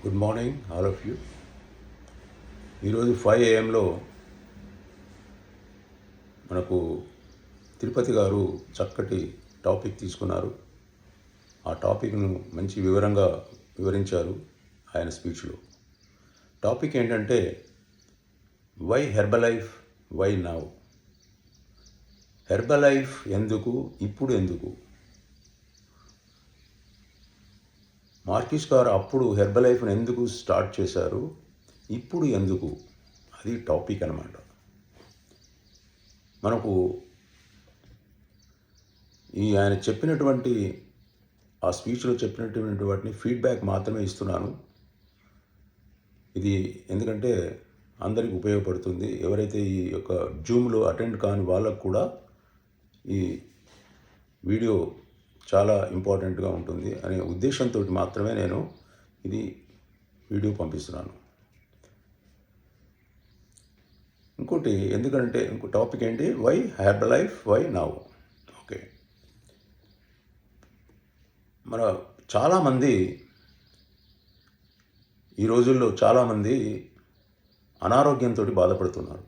Good morning all of you. ఈరోజు 5 AM మనకు తిరుపతి గారు చక్కటి టాపిక్ తీసుకున్నారు. ఆ టాపిక్ను మంచి వివరంగా వివరించారు ఆయన స్పీచ్లో. టాపిక్ ఏంటంటే why Herbalife, why now. Herbalife ఎందుకు, ఇప్పుడు ఎందుకు? మార్కిస్ గారు అప్పుడు హెర్బలైఫ్ని ఎందుకు స్టార్ట్ చేశారు, ఇప్పుడు ఎందుకు, అది టాపిక్ అన్నమాట. మనకు ఆయన చెప్పినటువంటి ఆ స్పీచ్లో చెప్పినటువంటి వాటిని ఫీడ్బ్యాక్ మాత్రమే ఇస్తున్నాను. ఇది ఎందుకంటే అందరికి ఉపయోగపడుతుంది. ఎవరైతే ఈ యొక్క జూమ్లో అటెండ్ కాని వాళ్ళకు కూడా ఈ వీడియో చాలా ఇంపార్టెంట్గా ఉంటుంది అనే ఉద్దేశంతో మాత్రమే నేను ఇది వీడియో పంపిస్తున్నాను. ఇంకోటి ఎందుకంటే ఇంకో టాపిక్ ఏంటి, why Herbalife, why now. Okay, మన చాలామంది ఈ రోజుల్లో చాలామంది అనారోగ్యంతో బాధపడుతున్నారు.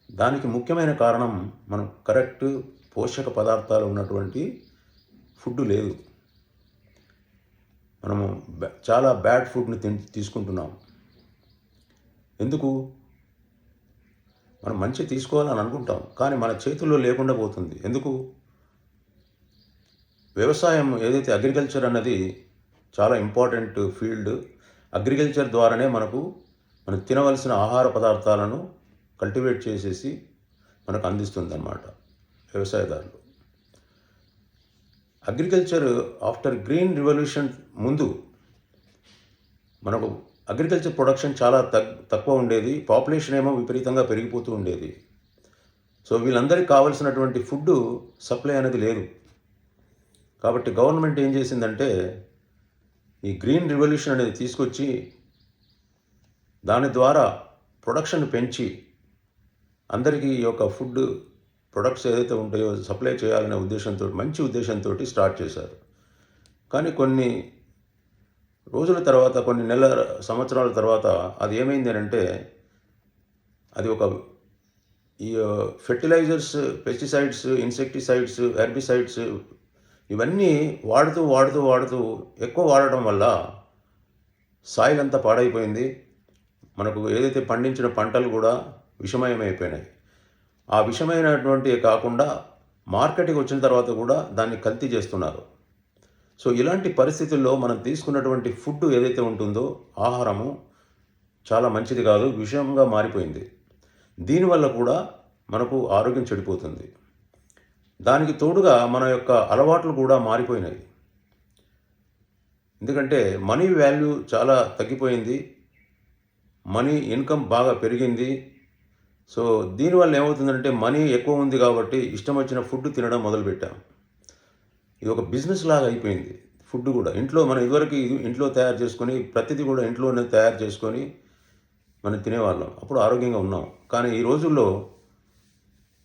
దానికి ముఖ్యమైన కారణం మనం కరెక్ట్ పోషక పదార్థాలు ఉన్నటువంటి ఫుడ్ లేదు. మనము చాలా బ్యాడ్ ఫుడ్ని తీసుకుంటున్నాం. ఎందుకు? మనం మంచి తీసుకోవాలని అనుకుంటాం, కానీ మన చేతుల్లో లేకుండా పోతుంది. ఎందుకు? వ్యవసాయం ఏదైతే అగ్రికల్చర్ అన్నది చాలా ఇంపార్టెంట్ ఫీల్డ్. అగ్రికల్చర్ ద్వారానే మనకు తినవలసిన ఆహార పదార్థాలను కల్టివేట్ చేసేసి మనకు అందిస్తుంది అన్నమాట వ్యవసాయదారులు. అగ్రికల్చర్ ఆఫ్టర్ గ్రీన్ రివల్యూషన్ ముందు మనకు అగ్రికల్చర్ ప్రొడక్షన్ చాలా తక్కువ ఉండేది. పాపులేషన్ ఏమో విపరీతంగా పెరిగిపోతూ ఉండేది. సో వీళ్ళందరికీ కావలసినటువంటి ఫుడ్ సప్లై అనేది లేదు. కాబట్టి గవర్నమెంట్ ఏం చేసిందంటే ఈ గ్రీన్ రివల్యూషన్ అనేది తీసుకొచ్చి దాని ద్వారా ప్రొడక్షన్ పెంచి అందరికీ ఈ యొక్క ఫుడ్ ప్రొడక్ట్స్ ఏదైతే ఉంటాయో సప్లై చేయాలనే ఉద్దేశంతో, మంచి ఉద్దేశంతో స్టార్ట్ చేశారు. కానీ కొన్ని రోజుల తర్వాత, కొన్ని సంవత్సరాల తర్వాత అది ఏమైంది అంటే అది ఒక ఈ ఫెర్టిలైజర్స్, పెస్టిసైడ్స్, ఇన్సెక్టిసైడ్స్, హెర్బిసైడ్స్ ఇవన్నీ వాడుతూ ఎక్కువ వాడటం వల్ల సాయిల్ అంతా పాడైపోయింది. మనకు ఏదైతే పండించిన పంటలు కూడా విషమయమైపోయినాయి. ఆ విషమైనటువంటివి కాకుండా మార్కెట్కి వచ్చిన తర్వాత కూడా దాన్ని కల్తీ చేస్తున్నారు. సో ఇలాంటి పరిస్థితుల్లో మనం తీసుకున్నటువంటి ఫుడ్ ఏదైతే ఉంటుందో, ఆహారము చాలా మంచిది కాదు, విషంగా మారిపోయింది. దీనివల్ల కూడా మనకు ఆరోగ్యం చెడిపోతుంది. దానికి తోడుగా మన యొక్క అలవాట్లు కూడా మారిపోయినాయి. ఎందుకంటే మనీ వాల్యూ చాలా తగ్గిపోయింది, మనీ ఇన్కమ్ బాగా పెరిగింది. సో దీనివల్ల ఏమవుతుందంటే మనీ ఎక్కువ ఉంది కాబట్టి ఇష్టం వచ్చిన ఫుడ్ తినడం మొదలుపెట్టాం. ఇది ఒక బిజినెస్ లాగా అయిపోయింది. ఫుడ్ కూడా మనం ఇదివరకు ఇంట్లో తయారు చేసుకొని, ప్రతిదీ కూడా ఇంట్లోనే తయారు చేసుకొని మనం తినేవాళ్ళం. అప్పుడు ఆరోగ్యంగా ఉన్నాం. కానీ ఈ రోజుల్లో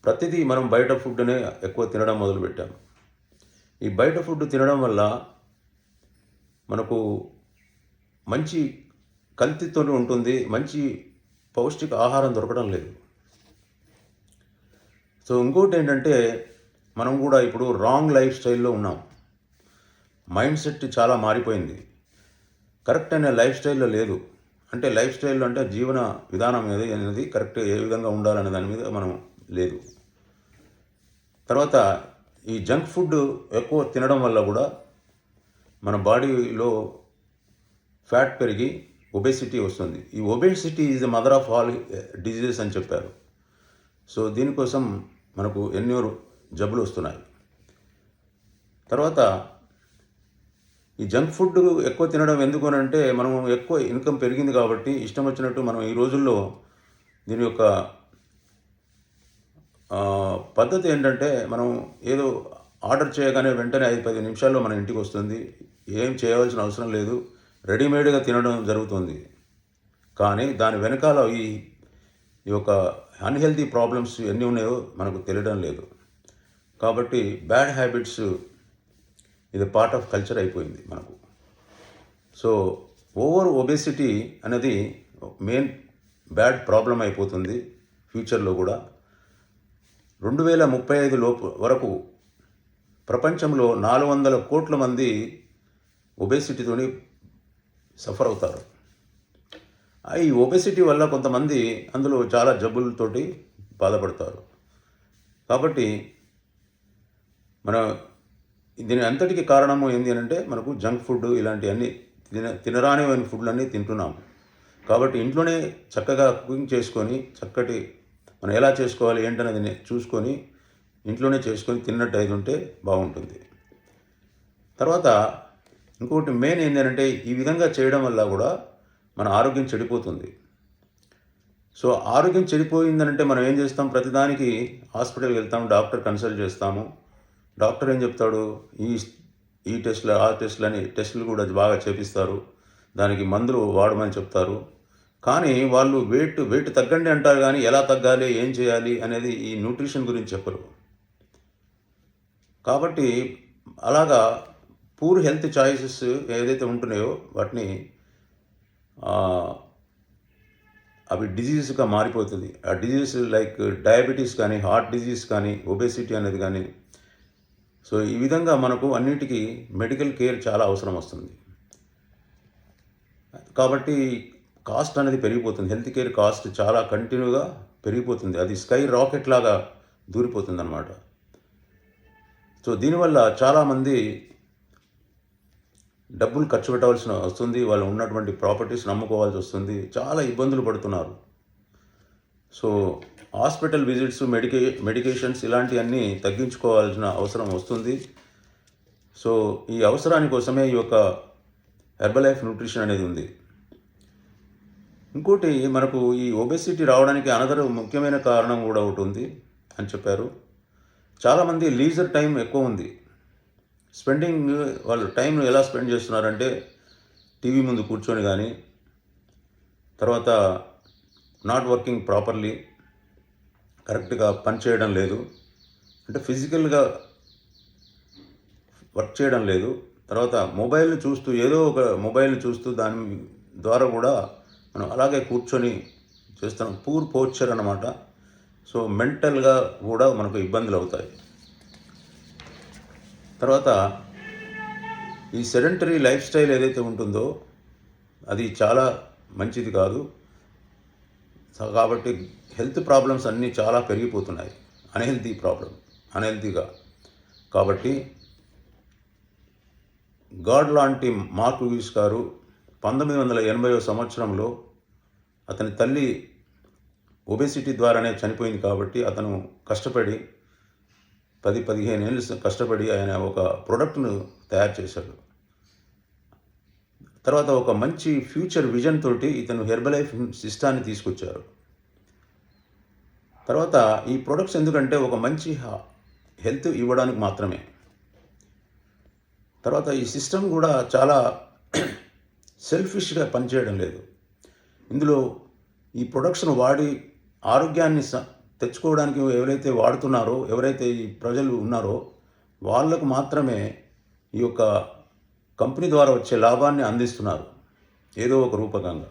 ప్రతిదీ మనం బయట ఫుడ్నే ఎక్కువ తినడం మొదలుపెట్టాం. ఈ బయట ఫుడ్ తినడం వల్ల మనకు మంచి కల్తీతో ఉంటుంది, మంచి పౌష్టిక ఆహారం దొరకడం లేదు. సో ఇంకోటి ఏంటంటే మనం కూడా ఇప్పుడు రాంగ్ లైఫ్ స్టైల్లో ఉన్నాం. మైండ్ సెట్ చాలా మారిపోయింది. కరెక్ట్ అయిన లైఫ్ స్టైల్లో లేదు. అంటే లైఫ్ స్టైల్లో అంటే జీవన విధానం అనేది కరెక్ట్ ఏ విధంగా ఉండాలనే దాని మీద మనం లేదు. తర్వాత ఈ జంక్ ఫుడ్ ఎక్కువ తినడం వల్ల కూడా మన బాడీలో ఫ్యాట్ పెరిగి ఒబేసిటీ వస్తుంది. ఈ obesity is the mother of all diseases అని చెప్పారు. సో దీనికోసం మనకు ఎన్నో జబ్బులు వస్తున్నాయి. తర్వాత ఈ జంక్ ఫుడ్ ఎక్కువ తినడం ఎందుకు అంటే మనం ఎక్కువ ఇన్కమ్ పెరిగింది కాబట్టి ఇష్టం వచ్చినట్టు మనం ఈ రోజుల్లో దీని యొక్క పద్ధతి ఏంటంటే మనం ఏదో ఆర్డర్ చేయగానే వెంటనే 5-10 నిమిషాల్లో మన ఇంటికి వస్తుంది. ఏం చేయవలసిన అవసరం లేదు, రెడీమేడ్గా తినడం జరుగుతుంది. కానీ దాని వెనకాల ఈ యొక్క అన్హెల్తీ ప్రాబ్లమ్స్ ఎన్ని ఉన్నాయో మనకు తెలియడం లేదు. కాబట్టి బ్యాడ్ హ్యాబిట్స్ ఇది పార్ట్ ఆఫ్ కల్చర్ అయిపోయింది మనకు. సో ఓవర్ ఒబేసిటీ అనేది మెయిన్ బ్యాడ్ ప్రాబ్లం అయిపోతుంది ఫ్యూచర్లో కూడా. 2035 లోపు వరకు ప్రపంచంలో 400 కోట్ల మంది ఒబేసిటీతోని సఫర్ అవుతారు. ఈ ఒబేసిటీ వల్ల కొంతమంది అందులో చాలా జబ్బులతోటి బాధపడతారు. కాబట్టి మన దీని అంతటికి కారణము ఏంటి అంటే మనకు జంక్ ఫుడ్ ఇలాంటివన్నీ తినరాని ఫుడ్లన్నీ తింటున్నాము. కాబట్టి ఇంట్లోనే చక్కగా కుకింగ్ చేసుకొని చక్కటి మనం ఎలా చేసుకోవాలి ఏంటనేది చూసుకొని ఇంట్లోనే చేసుకొని తిన్నట్టు అయితే ఉంటే బాగుంటుంది. తర్వాత ఇంకొకటి మెయిన్ ఏంటంటే ఈ విధంగా చేయడం వల్ల కూడా మన ఆరోగ్యం చెడిపోతుంది. సో ఆరోగ్యం చెడిపోయిందనంటే మనం ఏం చేస్తాం, ప్రతిదానికి హాస్పిటల్కి వెళ్తాం, డాక్టర్ కన్సల్ట్ చేస్తాము. డాక్టర్ ఏం చెప్తాడు, ఈ టెస్టులు ఆ టెస్టులు అని టెస్టులు కూడా బాగా చేపిస్తారు, దానికి మందులు వాడమని చెప్తారు. కానీ వాళ్ళు వెయిట్ తగ్గండి అంటారు, కానీ ఎలా తగ్గాలి ఏం చేయాలి అనేది ఈ న్యూట్రిషన్ గురించి చెప్పరు. కాబట్టి అలాగా పూర్ హెల్త్ చాయిసెస్ ఏదైతే ఉంటున్నాయో వాటిని అవి డిజీజ్గా మారిపోతుంది. ఆ డిజీజ్ లైక్ డయాబెటీస్ కానీ, హార్ట్ డిజీజ్ కానీ, ఒబేసిటీ అనేది కానీ. సో ఈ విధంగా మనకు అన్నిటికీ మెడికల్ కేర్ చాలా అవసరం వస్తుంది. కాబట్టి కాస్ట్ అనేది పెరిగిపోతుంది. హెల్త్ కేర్ కాస్ట్ చాలా కంటిన్యూగా పెరిగిపోతుంది. అది స్కై రాకెట్ లాగా దూరిపోతుంది అన్నమాట. సో దీనివల్ల చాలామంది డబ్బులు ఖర్చు పెట్టవలసిన వస్తుంది, వాళ్ళు ఉన్నటువంటి ప్రాపర్టీస్ని అమ్ముకోవాల్సి వస్తుంది, చాలా ఇబ్బందులు పడుతున్నారు. సో హాస్పిటల్ విజిట్స్, మెడికేషన్స్ ఇలాంటివన్నీ తగ్గించుకోవాల్సిన అవసరం వస్తుంది. సో ఈ అవసరాని కోసమే ఈ యొక్క హెర్బలైఫ్ న్యూట్రిషన్ అనేది ఉంది. ఇంకోటి మనకు ఈ ఒబేసిటీ రావడానికి అనదర్ ముఖ్యమైన కారణం కూడా ఒకటి ఉంది అని చెప్పారు. చాలామంది లీజర్ టైం ఎక్కువ ఉంది. స్పెండింగ్ వాళ్ళు టైంను ఎలా స్పెండ్ చేస్తున్నారంటే టీవీ ముందు కూర్చొని కానీ, తర్వాత నాట్ వర్కింగ్ ప్రాపర్లీ, కరెక్ట్గా పని చేయడం లేదు, అంటే ఫిజికల్గా వర్క్ చేయడం లేదు. తర్వాత మొబైల్ని చూస్తూ ఏదో ఒక మొబైల్ని చూస్తూ దాని ద్వారా కూడా మనం అలాగే కూర్చొని చేస్తున్నాం. పూర్ పోస్చర్ అన్నమాట. సో మెంటల్గా కూడా మనకు ఇబ్బందులు అవుతాయి. తర్వాత ఈ సెడెంటరీ లైఫ్ స్టైల్ ఏదైతే ఉంటుందో అది చాలా మంచిది కాదు. కాబట్టి హెల్త్ ప్రాబ్లమ్స్ అన్నీ చాలా పెరిగిపోతున్నాయి, అన్హెల్తీగా. కాబట్టి గాడ్ లాంటి మార్క్ లూయిస్ గారు 1980వ సంవత్సరంలో అతని తల్లి ఒబేసిటీ ద్వారానే చనిపోయింది. కాబట్టి అతను కష్టపడి 10-15 ఏళ్ళు కష్టపడి ఆయన ఒక ప్రోడక్ట్ను తయారు చేశాడు. తర్వాత ఒక మంచి ఫ్యూచర్ విజన్ తోటి ఇతను హెర్బలైఫ్ సిస్టాన్ని తీసుకొచ్చారు. తర్వాత ఈ ప్రొడక్ట్స్ ఎందుకంటే ఒక మంచి హెల్త్ ఇవ్వడానికి మాత్రమే. తర్వాత ఈ సిస్టమ్ కూడా చాలా సెల్ఫిష్గా పనిచేయడం లేదు. ఇందులో ఈ ప్రొడక్ట్స్ను వాడి ఆరోగ్యాన్ని తెచ్చుకోవడానికి ఎవరైతే వాడుతున్నారో, ఎవరైతే ఈ ప్రజలు ఉన్నారో వాళ్ళకు మాత్రమే ఈ యొక్క కంపెనీ ద్వారా వచ్చే లాభాన్ని అందిస్తున్నారు ఏదో ఒక రూపకంగా.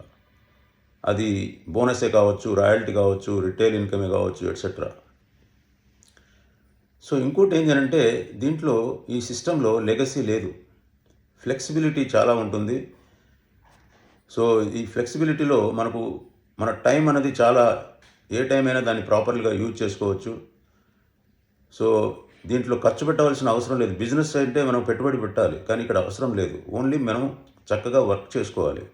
అది బోనసే కావచ్చు, రాయల్టీ కావచ్చు, రిటైల్ ఇన్కమే కావచ్చు, ఎట్సెట్రా. సో ఇంకోటి ఏంటంటే దీంట్లో ఈ సిస్టంలో లెగసీ లేదు, ఫ్లెక్సిబిలిటీ చాలా ఉంటుంది. సో ఈ ఫ్లెక్సిబిలిటీలో మన టైం అనేది చాలా, ఏ టైం అయినా దాన్ని ప్రాపర్గా యూజ్ చేసుకోవచ్చు. సో దీంట్లో ఖర్చు పెట్టవలసిన అవసరం లేదు. బిజినెస్ అంటే మనం పెట్టుబడి పెట్టాలి, కానీ ఇక్కడ అవసరం లేదు. ఓన్లీ మనం చక్కగా వర్క్ చేసుకోవాలి.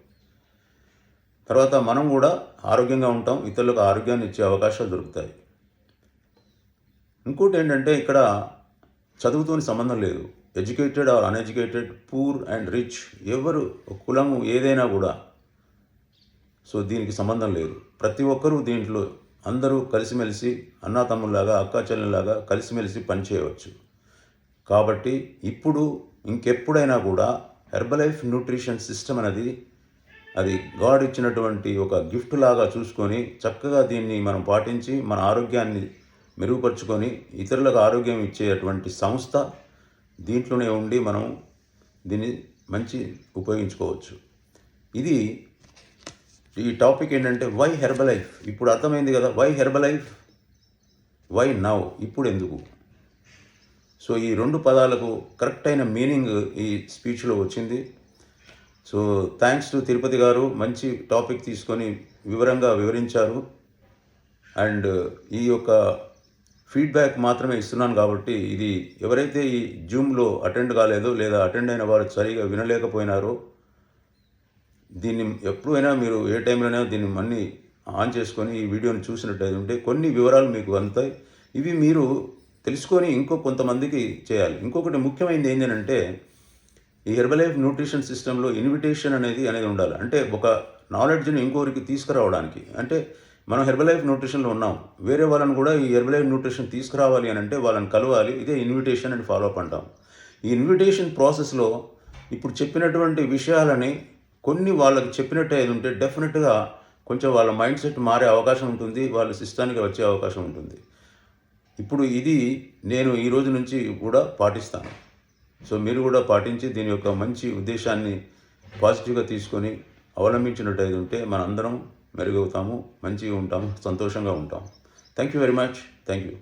తర్వాత మనం కూడా ఆరోగ్యంగా ఉంటాం, ఇతరులకు ఆరోగ్యాన్ని ఇచ్చే అవకాశాలు దొరుకుతాయి. ఇంకోటి ఏంటంటే ఇక్కడ చదువుతోని సంబంధం లేదు. Educated or uneducated, poor and rich, ఎవరు కులము ఏదైనా కూడా సో దీనికి సంబంధం లేదు. ప్రతి ఒక్కరూ దీంట్లో అందరూ కలిసిమెలిసి అన్నాతమ్ముల్లాగా, అక్కాచెల్లెల్లాగా కలిసిమెలిసి పనిచేయవచ్చు. కాబట్టి ఇప్పుడు ఇంకెప్పుడైనా కూడా హెర్బలైఫ్ న్యూట్రిషన్ సిస్టమ్ అనేది అది గాడ్ ఇచ్చినటువంటి ఒక గిఫ్ట్ లాగా చూసుకొని చక్కగా దీన్ని మనం పాటించి మన ఆరోగ్యాన్ని మెరుగుపరుచుకొని ఇతరులకు ఆరోగ్యం ఇచ్చేటువంటి సంస్థ దీంట్లోనే ఉండి మనం దీన్ని మంచి ఉపయోగించుకోవచ్చు. ఇది ఈ టాపిక్ ఏంటంటే వై హెర్బలైఫ్. ఇప్పుడు అర్థమైంది కదా, వై హెర్బలైఫ్, వై నౌ, ఇప్పుడు ఎందుకు. సో ఈ 2 పదాలకు కరెక్ట్ అయిన మీనింగ్ ఈ స్పీచ్లో వచ్చింది. సో థ్యాంక్స్ టు తిరుపతి గారు, మంచి టాపిక్ తీసుకొని వివరంగా వివరించారు. అండ్ ఈ యొక్క ఫీడ్బ్యాక్ మాత్రమే ఇస్తున్నాను కాబట్టి, ఇది ఎవరైతే ఈ జూమ్లో అటెండ్ కాలేదో లేదా అటెండ్ అయిన వారు సరిగా వినలేకపోయినారో, దీన్ని ఎప్పుడైనా మీరు ఏ టైంలోనైనా దీన్ని అన్నీ ఆన్ చేసుకొని ఈ వీడియోని చూసినట్టయితే ఉంటే కొన్ని వివరాలు మీకు అందుతాయి. ఇవి మీరు తెలుసుకొని ఇంకో కొంతమందికి చేయాలి. ఇంకొకటి ముఖ్యమైనది ఏంటంటే, ఈ హెర్బలైఫ్ న్యూట్రిషన్ సిస్టంలో ఇన్విటేషన్ అనేది ఉండాలి. అంటే ఒక నాలెడ్జ్ని ఇంకొకరికి తీసుకురావడానికి. అంటే మనం హెర్బలైఫ్ న్యూట్రిషన్లో ఉన్నాం, వేరే వాళ్ళని కూడా ఈ హెర్బలైఫ్ న్యూట్రిషన్ తీసుకురావాలి అని అంటే వాళ్ళని కలవాలి. ఇదే ఇన్విటేషన్ అండ్ ఫాలోఅప్ అంటాం. ఈ ఇన్విటేషన్ ప్రాసెస్లో ఇప్పుడు చెప్పినటువంటి విషయాలని కొన్ని వాళ్ళకి చెప్పినట్టు ఏది ఉంటే డెఫినెట్గా కొంచెం వాళ్ళ మైండ్ సెట్ మారే అవకాశం ఉంటుంది, వాళ్ళ సిస్టానికి వచ్చే అవకాశం ఉంటుంది. ఇప్పుడు ఇది నేను ఈ రోజు నుంచి కూడా పాటిస్తాను. సో మీరు కూడా పాటించి దీని యొక్క మంచి ఉద్దేశాన్ని పాజిటివ్గా తీసుకొని అవలంబించినట్టయితే ఉంటే మనందరం మెరుగవుతాము, మంచిగా ఉంటాము, సంతోషంగా ఉంటాము. Thank you very much. Thank you.